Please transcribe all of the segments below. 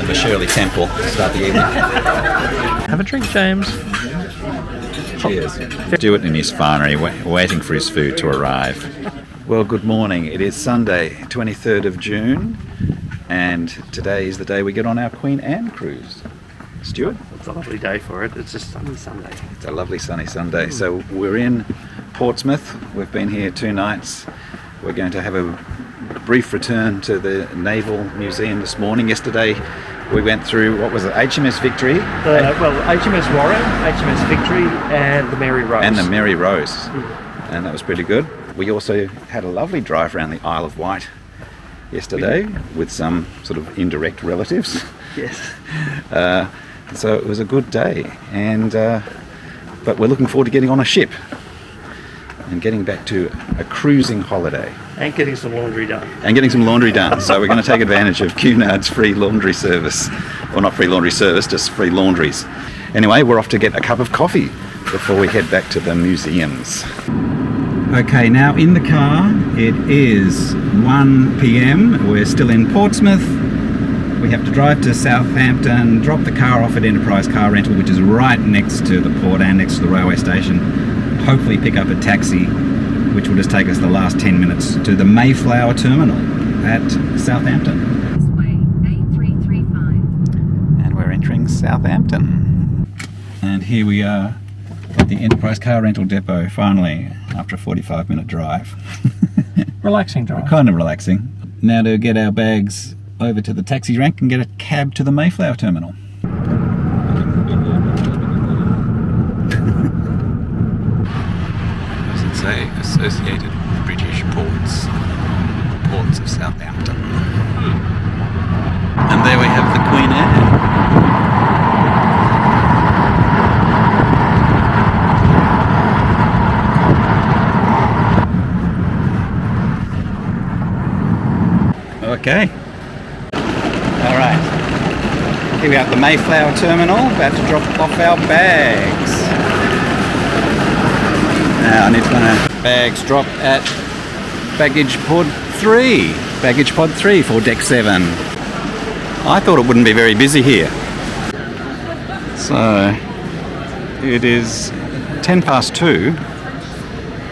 at the Shirley Temple to start the evening. Have a drink, James. Cheers. Stuart in his finery, waiting for his food to arrive. Well, good morning. It is Sunday, 23rd of June, and today is the day we get on our Queen Anne cruise. Stuart? It's a lovely day for it. It's a sunny Sunday. It's a lovely sunny Sunday. So we're in Portsmouth. We've been here 2 nights. We're going to have a brief return to the Naval Museum this morning. Yesterday we went through, what was it, HMS Victory? HMS Warren, HMS Victory, and the Mary Rose. And the Mary Rose. And that was pretty good. We also had a lovely drive around the Isle of Wight yesterday with some sort of indirect relatives. Yes. So it was a good day, and but we're looking forward to getting on a ship and getting back to a cruising holiday. And getting some laundry done. So we're going to take advantage of Cunard's free laundry service. Well, not free laundry service, just free laundries. Anyway, we're off to get a cup of coffee before we head back to the museums. Okay, now in the car, it is 1 p.m. We're still in Portsmouth. We have to drive to Southampton, drop the car off at Enterprise Car Rental, which is right next to the port and next to the railway station. Hopefully pick up a taxi, which will just take us the last 10 minutes to the Mayflower Terminal at Southampton. This way, A335. And we're entering Southampton. And here we are at the Enterprise Car Rental Depot, finally, after a 45-minute drive. Relaxing drive. Kind of relaxing. Now to get our bags over to the taxi rank and get a cab to the Mayflower Terminal. As it say, Associated British Ports, Ports of Southampton. And there we have the Queen Anne. Okay. All right. Here we are at the Mayflower Terminal, about to drop off our bags. Now I need to know. Bags drop at baggage pod 3. Baggage pod 3 for deck 7. I thought it wouldn't be very busy here. So it is 10 past 2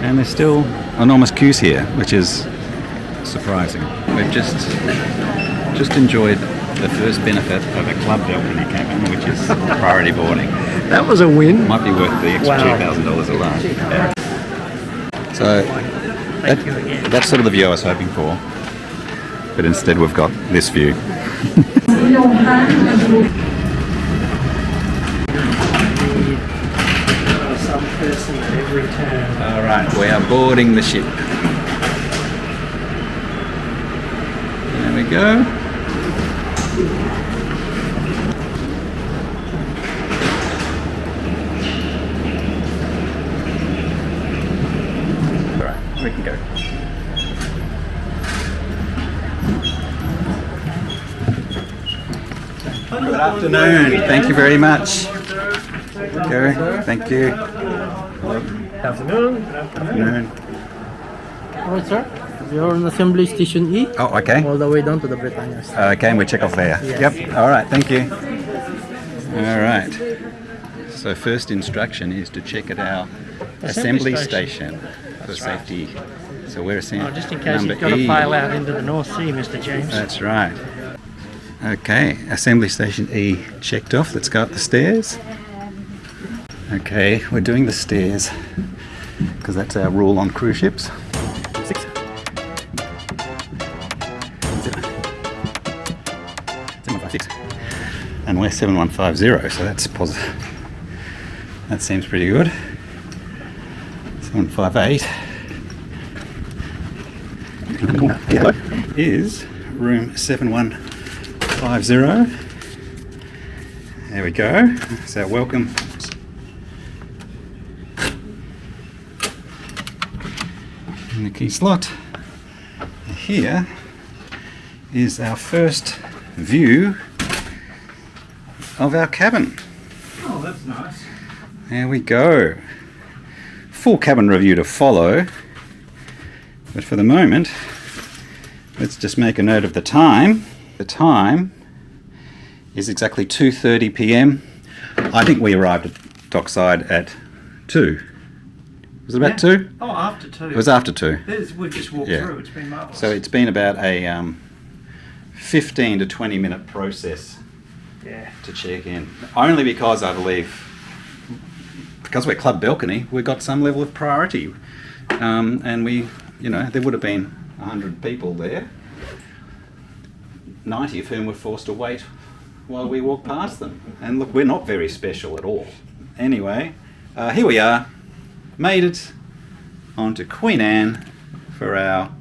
and there's still enormous queues here, which is surprising. We've just enjoyed the first benefit of a club balcony cabin, which is priority boarding. That was a win. Might be worth the extra $2,000 alone. Yeah. So that's sort of the view I was hoping for, but instead we've got this view. Some person at every turn. All right, we are boarding the ship. There we go. All right, we can go. Good afternoon. Thank you very much. Gary, thank you. Afternoon. Afternoon. Alright, sir. You're on assembly station E. Oh, okay. All the way down to the Britannia Restaurant. Okay, and we check off there. Yes. Yep. All right. Thank you. All right. So first instruction is to check at our assembly station for safety. So we're assembly. Just in case you've got to bail out into the North Sea, Mr. James. That's right. Okay, assembly station E checked off. Let's go up the stairs. Okay, we're doing the stairs because that's our rule on cruise ships. 6. 756. And we're 7150, so that's positive. That seems pretty good. 758 is room 7150. There we go. So welcome. In the key slot. Here is our first view of our cabin. Oh, that's nice. There we go. Full cabin review to follow. But for the moment, let's just make a note of the time. The time is exactly 2:30 p.m. I think we arrived at dockside at 2. Was it about 2? Oh, after 2. It was after 2. We've just walked Yeah. through. It's been marvellous. So it's been about a 15 to 20 minute process yeah. to check in. Only because I believe, because we're club balcony, we got some level of priority. And we, there would have been 100 people there, 90 of whom were forced to wait while we walked past them. And look, we're not very special at all. Anyway, here we are, made it onto Queen Anne for our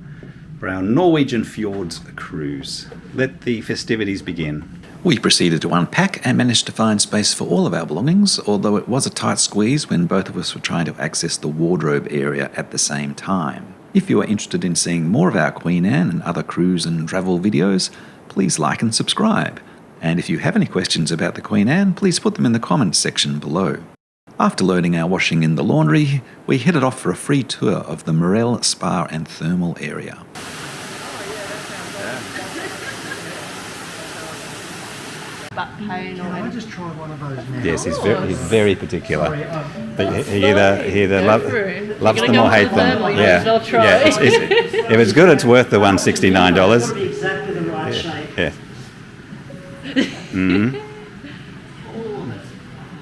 Norwegian Fjords cruise. Let the festivities begin. We proceeded to unpack and managed to find space for all of our belongings, although it was a tight squeeze when both of us were trying to access the wardrobe area at the same time. If you are interested in seeing more of our Queen Anne and other cruise and travel videos, please like and subscribe. And if you have any questions about the Queen Anne, please put them in the comments section below. After loading our washing in the laundry, we headed off for a free tour of the Mareel Spa and thermal area. Back pain or Can I just try one of those now? Yes, he's very particular. Sorry, He either loves them or hates them. You might as well try. Yeah. If it's good, it's worth the $169. Probably exactly the right shape. Yeah. Mm-hmm.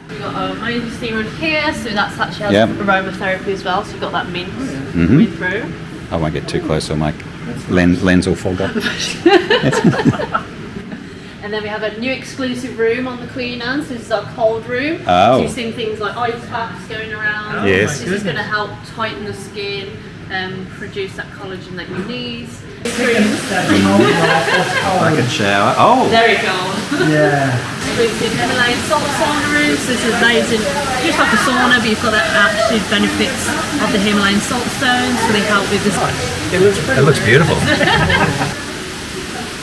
We've got a amazing steamer in here, so that's actually has Yep. aromatherapy as well, so you've got that mint Mm-hmm. coming through. I won't get too close or my lens will fog up. And then we have a new exclusive room on the Queen Anne, so this is our cold room. Oh. So you've seen things like ice packs going around. Yes. This is going to help tighten the skin and produce that collagen that you need. I can shower. Oh! Very cold. Yeah. Exclusive Himalayan salt sauna room. So this is amazing. Just like a sauna, but you've got the actual benefits of the Himalayan salt stones, so they help with this. It looks beautiful.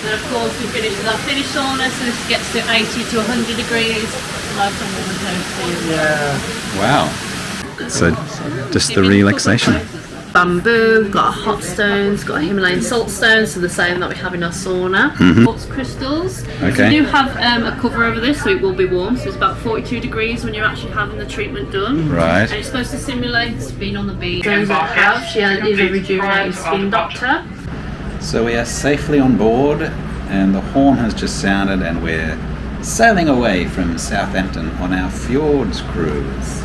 And of course we finish with our finish sauna, so this gets to 80 to 100 degrees. Nice and warm and toasty. Yeah. Wow. So just the relaxation. Bamboo, got our hot stones, got our Himalayan salt stones, so the same that we have in our sauna. Quartz crystals. Okay. So we do have a cover over this, so it will be warm. So it's about 42 degrees when you're actually having the treatment done. Right. And it's supposed to simulate being on the beach. Stones that I have, she is a rejuvenating skin doctor. So we are safely on board and the horn has just sounded and we're sailing away from Southampton on our Fjords cruise.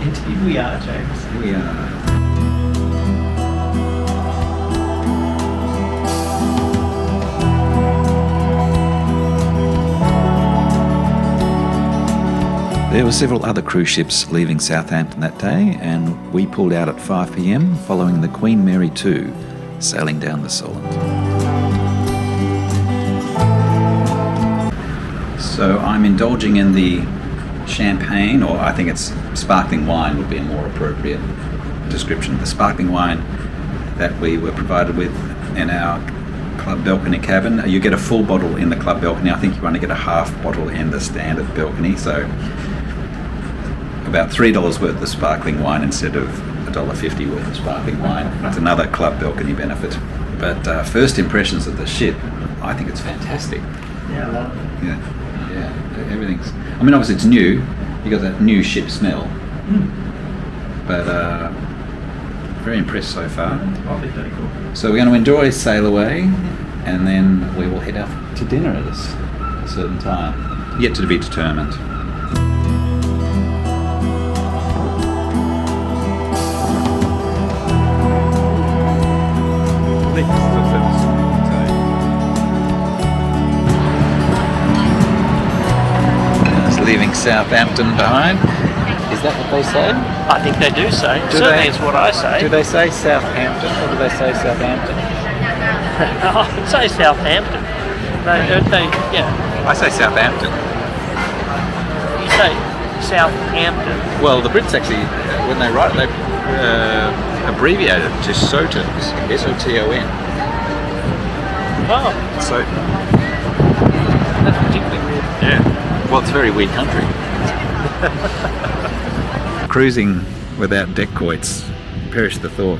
Indeed we are, James. Here we are. There were several other cruise ships leaving Southampton that day and we pulled out at 5 p.m. following the Queen Mary 2 sailing down the Solent. So I'm indulging in the champagne, or I think it's sparkling wine would be a more appropriate description. The sparkling wine that we were provided with in our club balcony cabin. You get a full bottle in the club balcony. I think you only get a half bottle in the standard balcony. So about $3 worth of sparkling wine instead of $1.50 worth of sparkling wine. That's another club balcony benefit. But first impressions of the ship, I think it's fantastic. Yeah, I love it. Yeah, everything's. I mean, obviously it's new. You got that new ship smell. But very impressed so far. I'll be very cool. So we're going to enjoy sail away, and then we will head out to dinner at a certain time. Yet to be determined. Leaving Southampton behind. Is that what they say? I think they do say. Do Certainly they? it's what I say. Do they say Southampton or do they say Southampton? I would say Southampton. Yeah. I say Southampton. You say Southampton. Well, the Brits actually, when they write it, they abbreviate it to Soton, S-O-T-O-N. Oh, So, that's particularly weird. yeah. Well, it's a very weird country. Cruising without deck quoits, perish the thought.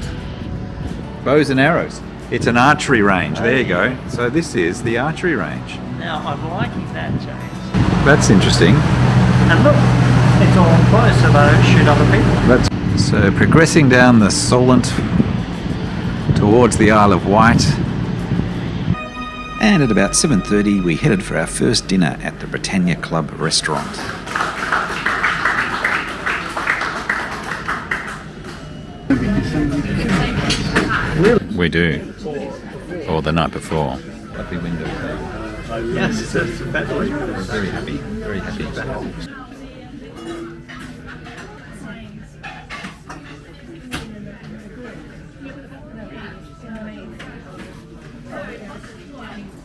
Bows and arrows. It's an archery range. There you go. So this is the archery range. Now, I'm liking that, James. That's interesting. And look, it's all close, so they don't shoot other people. So progressing down the Solent towards the Isle of Wight. And at about 7:30 we headed for our first dinner at the Britannia Club restaurant. We do. Or the night before. Lovely window. Yes, it's very Very happy. Very happy.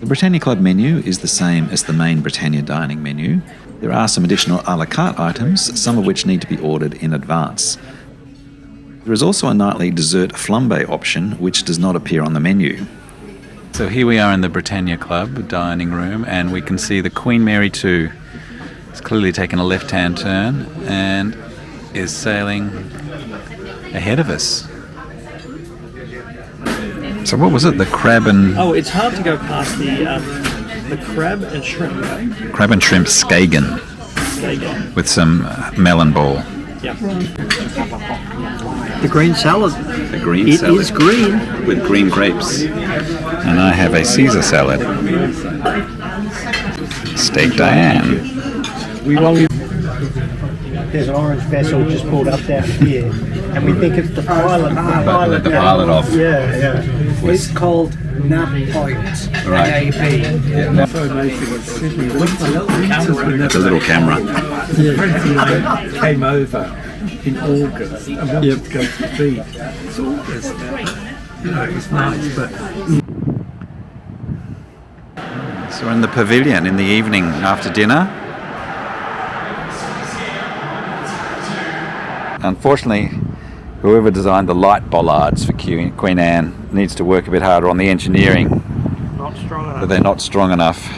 The Britannia Club menu is the same as the main Britannia dining menu. There are some additional a la carte items, some of which need to be ordered in advance. There is also a nightly dessert flambe option, which does not appear on the menu. So here we are in the Britannia Club dining room, and we can see the Queen Mary 2 has clearly taken a left-hand turn and is sailing ahead of us. So what was it? The crab and... Oh, it's hard to go past the crab and shrimp. Crab and shrimp skagen with some melon ball. Yeah. The green salad. The green salad. It is green. With green grapes. And I have a Caesar salad. Steak Diane. There's an orange vessel just pulled up down here, and we think it's the pilot. The pilot off. Yeah. It's called Nap Point. Right. NAP. It's a little camera. Came over in August and wanted to go to the beach. It's August now. It's nice, but... So we're in the Pavilion in the evening after dinner. Unfortunately, whoever designed the light bollards for Queen Anne needs to work a bit harder on the engineering. Not strong enough. But they're not strong enough.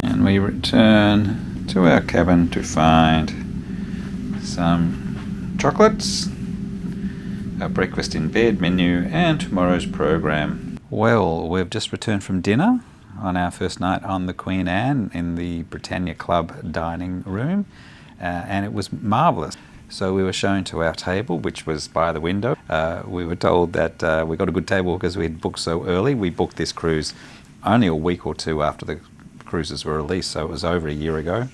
And we return to our cabin to find some chocolates, our breakfast in bed menu, and tomorrow's program. Well, we've just returned from dinner on our first night on the Queen Anne in the Britannia Club dining room, and it was marvellous. So we were shown to our table, which was by the window. We were told that we got a good table because we had booked so early. We booked this cruise only a week or two after the cruises were released, so it was over a year ago.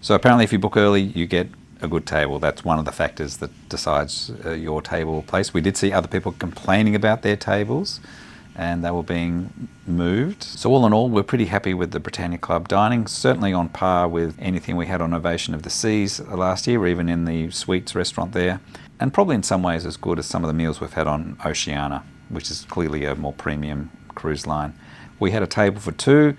So apparently if you book early, you get a good table. That's one of the factors that decides your table place. We did see other people complaining about their tables, and they were being moved. So all in all, we're pretty happy with the Britannia Club dining, certainly on par with anything we had on Ovation of the Seas last year, or even in the Sweets restaurant there, and probably in some ways as good as some of the meals we've had on Oceania, which is clearly a more premium cruise line. We had a table for two.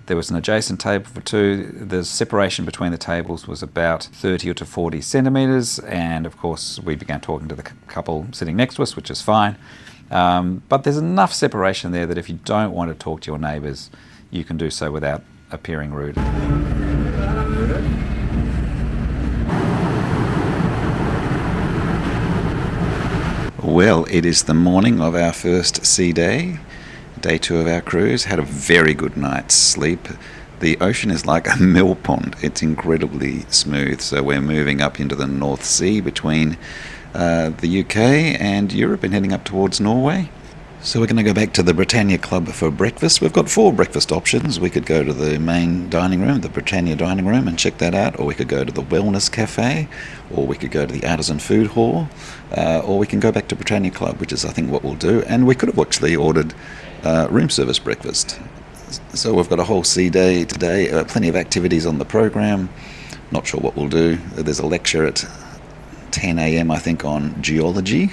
There was an adjacent table for two. The separation between the tables was about 30 to 40 centimetres, and of course we began talking to the couple sitting next to us, which is fine. But there's enough separation there that if you don't want to talk to your neighbours, you can do so without appearing rude. Well, it is the morning of our first sea day. Day 2 of our cruise. Had a very good night's sleep. The ocean is like a mill pond. It's incredibly smooth. So we're moving up into the North Sea between the UK and Europe and heading up towards Norway. So we're going to go back to the Britannia Club for breakfast. We've got 4 breakfast options. We could go to the main dining room, the Britannia Dining Room, and check that out, or we could go to the Wellness Cafe, or we could go to the Artisan Food Hall, or we can go back to Britannia Club, which is I think what we'll do. And we could have actually ordered room service breakfast. So we've got a whole sea day today, plenty of activities on the program. Not sure what we'll do. There's a lecture at 10 a.m. I think on geology,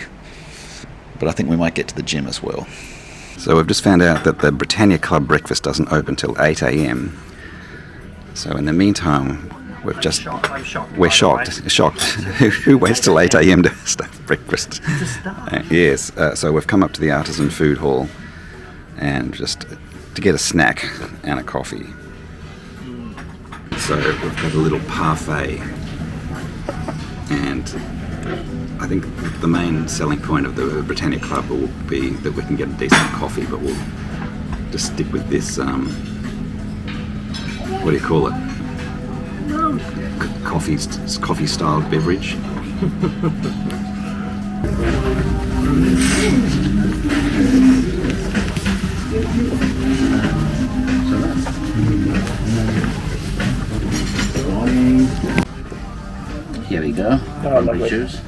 but I think we might get to the gym as well. So we've just found out that the Britannia Club breakfast doesn't open till 8 a.m. So in the meantime, we're shocked. Who waits till 8 a.m. to start breakfast? Yes, so we've come up to the Artisan Food Hall and just to get a snack and a coffee. So we've got a little parfait And I think the main selling point of the Britannia Club will be that we can get a decent coffee, but we'll just stick with this, what do you call it? Coffee-styled beverage. Here we go. Orange juice.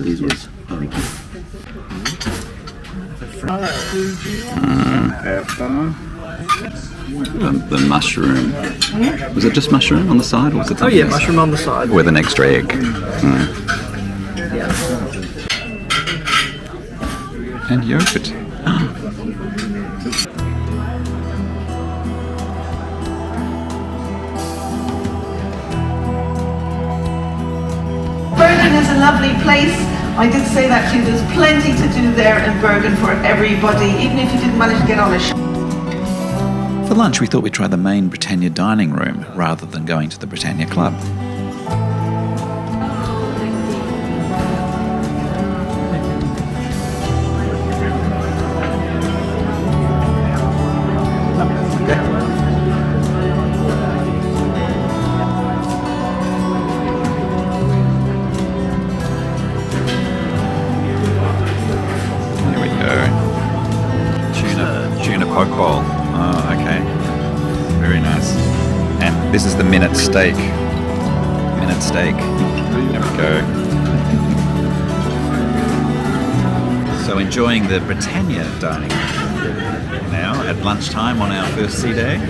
These ones. Thank you. The mushroom. Was it just mushroom on the side, or was it something else? Mushroom on the side. With an extra egg. And yogurt. Bergin is a lovely place. I did say that to you. There's plenty to do there in Bergin for everybody, even if you didn't manage to get on a ship. For lunch, we thought we'd try the main Britannia Dining Room rather than going to the Britannia Club. Tuna poke bowl. Oh, okay. Very nice. And this is the minute steak. Minute steak. There we go. So enjoying the Britannia dining room now at lunchtime on our first sea day.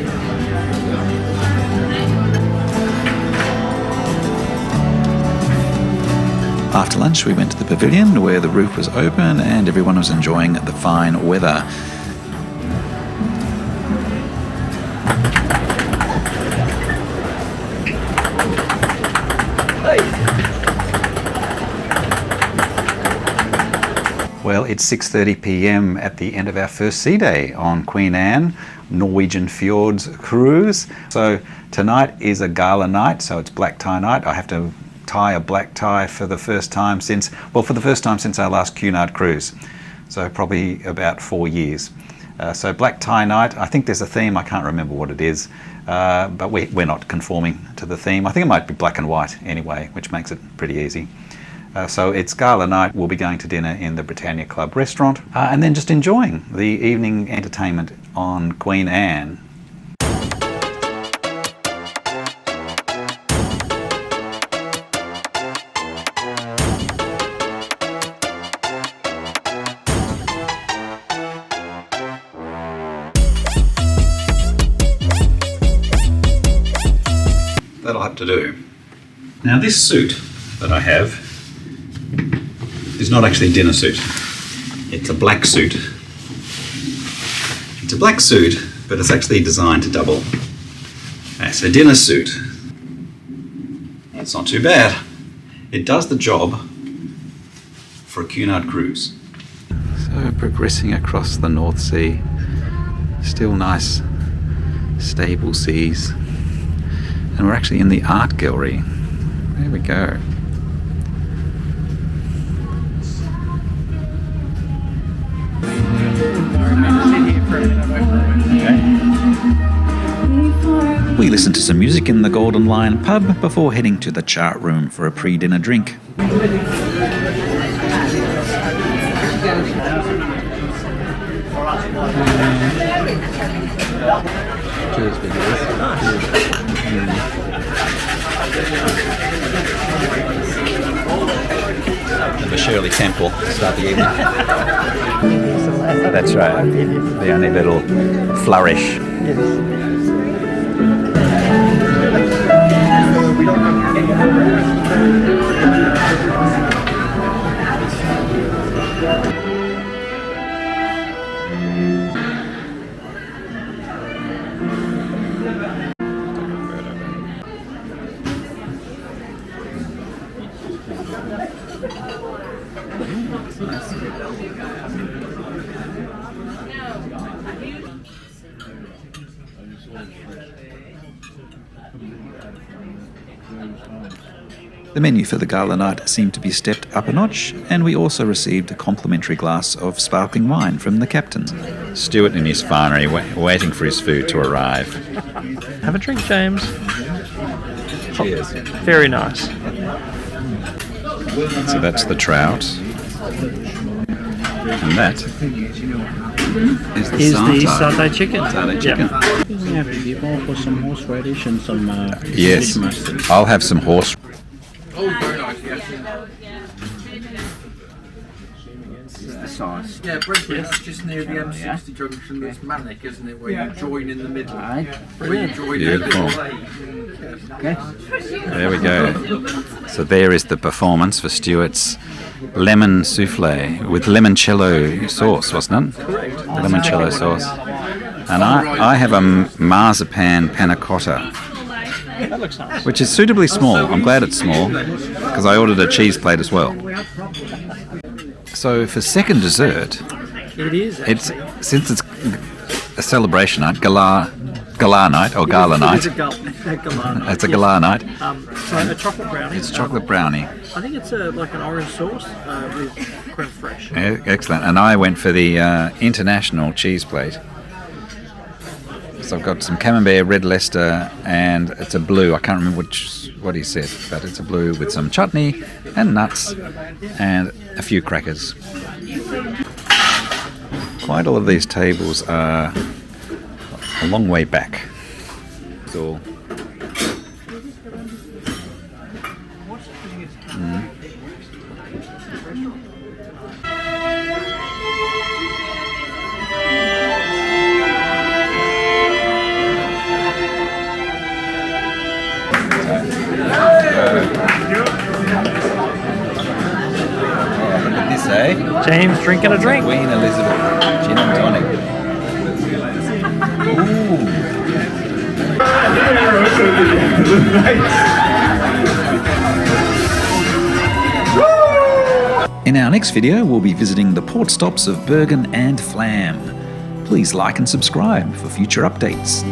After lunch, we went to the Pavilion where the roof was open and everyone was enjoying the fine weather. Well, it's 6:30 p.m. at the end of our first sea day on Queen Anne, Norwegian Fjords cruise. So tonight is a gala night, so it's black tie night. I have to tie a black tie for the first time since our last Cunard cruise. So probably about 4 years. So black tie night, I think there's a theme, I can't remember what it is, but we're not conforming to the theme. I think it might be black and white anyway, which makes it pretty easy. So it's gala night. We'll be going to dinner in the Britannia Club restaurant and then just enjoying the evening entertainment on Queen Anne. That'll have to do. Now this suit that I have is not actually a dinner suit. It's a black suit. It's a black suit, but it's actually designed to double as a dinner suit. It's not too bad. It does the job for a Cunard cruise. So progressing across the North Sea, still nice, stable seas. And we're actually in the art gallery. There we go. We listened to some music in the Golden Lion pub before heading to the chart room for a pre-dinner drink. Cheers, big the Shirley Temple to start the evening. That's right. The only little flourish. The menu for the gala night seemed to be stepped up a notch, and we also received a complimentary glass of sparkling wine from the captain. Stuart in his finery, waiting for his food to arrive. Have a drink, James. Cheers. Very nice. So that's the trout. And that is the satay chicken. Satay chicken. Yeah, people for some horseradish and some Yes, mustard. I'll have some horse. The sauce. Yeah, Britain is just near the M60 junction. There's Manic, isn't it? Where you join in the middle. Right. Where you join Beautiful. Okay. There we go. So there is the performance for Stuart's lemon souffle with limoncello sauce, wasn't it? Correct. Limoncello sauce. And I have a marzipan panna cotta, That looks nice. which is suitably small. I'm glad it's small because I ordered a cheese plate as well. So for second dessert, It is. it's since it's a celebration night, gala night or gala night. It's a gala. It's a gala night. So a chocolate brownie. It's chocolate brownie. I think it's like an orange sauce with creme fraiche. Excellent. And I went for the international cheese plate. So I've got some camembert, red Leicester, and it's a blue. I can't remember what he said, but it's a blue with some chutney and nuts and a few crackers. Quite all of these tables are a long way back. So. Look at this, eh? James drinking a drink. Queen Elizabeth gin and tonic. In our next video, we'll be visiting the port stops of Bergin and Flam. Please like and subscribe for future updates.